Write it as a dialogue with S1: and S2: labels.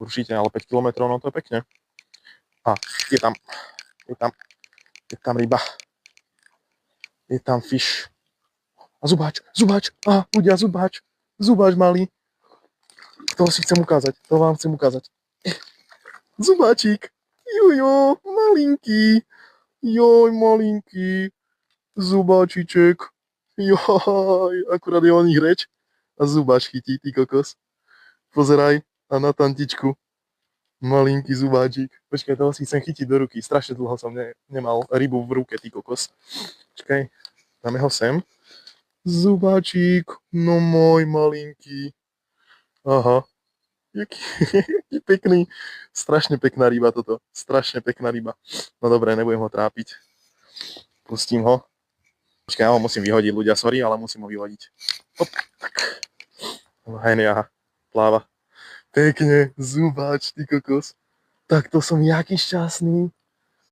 S1: Určite, ale 5 kilometrov, no to je pekne. A je tam ryba. Je tam fish. A zubáč, ľudia, zubáč malý. To si chcem ukázať, to vám chcem ukázať. Zubáčik, jojo, malinký, malinký, zubáčiček, joj, akurát je o nich reč a zubáč chytí, ty kokos. Pozeraj, a na tantičku, malinký zubáčik. Počkaj, toho si chcem chytiť do ruky, strašne dlho som nemal rybu v ruke, ty kokos. Počkaj, dáme ho sem. Zubáčik, no môj malinký. Aha, jaký pekný. Strašne pekná ryba toto. Strašne pekná ryba. No dobre, nebudem ho trápiť. Pustím ho. Počkaj, ja ho musím vyhodiť, ľudia, sorry, ale musím ho vyhodiť. Hop, tak. Hej, pláva. Pekne, zubáč, ty kokos. Tak to som jaký šťastný.